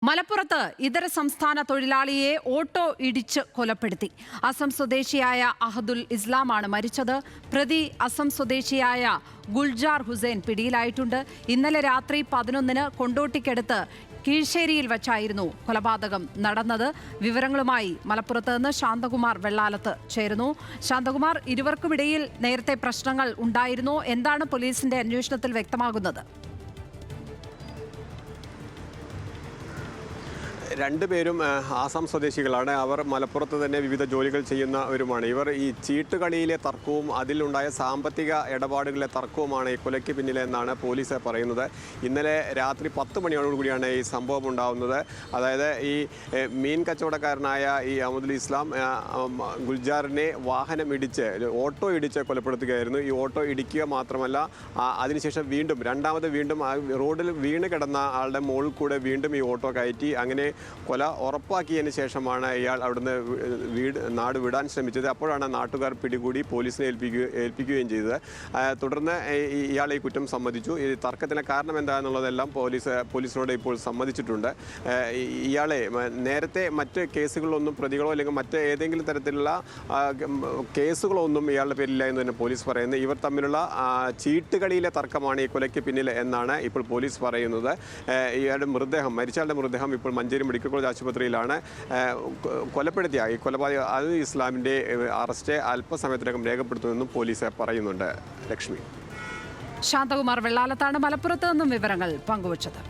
മലപ്പുറത്ത് ഇതര സംസ്ഥാന തൊഴിലാളിയെ ഓട്ടോ ഇടിച്ച് കൊലപ്പെടുത്തി. അസം സ്വദേശിയായ അഹദുൽ ഇസ്ലാമാണ് മരിച്ചത്. പ്രതി അസം സ്വദേശിയായ ഗുൽജാർ ഹുസൈൻ പിടിയിലായിട്ടുണ്ട്. ഇന്നലെ രാത്രി 11-ന് കൊണ്ടോട്ടിക്കടുത്ത് കീഴ്ശ്ശേരിയിൽ വച്ചായിരുന്നു കൊലപാതകം നടന്നത്. വിവരങ്ങളുമായി മലപ്പുറത്ത് നിന്ന് ശാന്തകുമാർ വെള്ളാലത്ത് ചേരുന്നു. ശാന്തകുമാർ, ഇരുവർക്കുമിടയിൽ നേരത്തെ പ്രശ്നങ്ങൾ ഉണ്ടായിരുന്നോ? എന്താണ് പോലീസിന്റെ അന്വേഷണത്തിൽ വ്യക്തമാകുന്നത്? രണ്ടുപേരും ആസാം സ്വദേശികളാണ്. അവർ മലപ്പുറത്ത് തന്നെ വിവിധ ജോലികൾ ചെയ്യുന്നവരുമാണ്. ഇവർ ഈ ചീട്ടുകളിയിലെ തർക്കവും അതിലുണ്ടായ സാമ്പത്തിക ഇടപാടുകളിലെ തർക്കവുമാണ് ഈ കൊലയ്ക്ക് പിന്നിലെന്നാണ് പോലീസ് പറയുന്നത്. ഇന്നലെ രാത്രി 10 മണിയോടുകൂടിയാണ് ഈ സംഭവം ഉണ്ടാകുന്നത്. അതായത് ഈ മീൻ കച്ചവടക്കാരനായ ഈ അഹദുൽ ഇസ്ലാം ഗുൽജാറിനെ ഓട്ടോ ഇടിച്ച് കൊലപ്പെടുത്തുകയായിരുന്നു. ഈ ഓട്ടോ ഇടിക്കുക മാത്രമല്ല, അതിനുശേഷം വീണ്ടും റോഡിൽ വീണ് കിടന്ന ആളുടെ മുകളിൽ കൂടെ വീണ്ടും ഈ ഓട്ടോ കയറ്റി അങ്ങനെ കൊല ഉറപ്പാക്കിയതിന് ശേഷമാണ് ഇയാൾ അവിടുന്ന് നാട് വിടാൻ ശ്രമിച്ചത്. അപ്പോഴാണ് നാട്ടുകാർ പിടികൂടി പോലീസിനെ ഏൽപ്പിക്കുകയും ചെയ്തത്. തുടർന്ന് ഇയാൾ ഈ കുറ്റം സമ്മതിച്ചു. ഈ തർക്കത്തിന് കാരണം എന്താണെന്നുള്ളതെല്ലാം പോലീസിനോട് ഇപ്പോൾ സമ്മതിച്ചിട്ടുണ്ട്. ഇയാളെ നേരത്തെ മറ്റ് കേസുകളൊന്നും പ്രതികളോ അല്ലെങ്കിൽ മറ്റ് ഏതെങ്കിലും തരത്തിലുള്ള കേസുകളൊന്നും ഇയാളുടെ പേരില്ല എന്ന് തന്നെ പോലീസ് പറയുന്നത്. ഇവർ തമ്മിലുള്ള ചീട്ടുകളിയിലെ തർക്കമാണ് ഈ കൊലയ്ക്ക് പിന്നിൽ എന്നാണ് ഇപ്പോൾ പോലീസ് പറയുന്നത്. മരിച്ചയാളുടെ മൃതദേഹം ഇപ്പോൾ മഞ്ചേരി മെഡിക്കൽ കോളേജ് ആശുപത്രിയിലാണ്. കൊലപ്പെടുത്തിയ ഈ കൊലപാതക അഹദുൽ ഇസ്ലാമിൻ്റെ അറസ്റ്റ് അല്പസമയത്തിനകം രേഖപ്പെടുത്തുമെന്നും പോലീസ് പറയുന്നുണ്ട്. ലക്ഷ്മി. ശാന്തകുമാർ വെള്ളാലത്താണ് മലപ്പുറത്ത് നിന്നും വിവരങ്ങൾ പങ്കുവച്ചത്.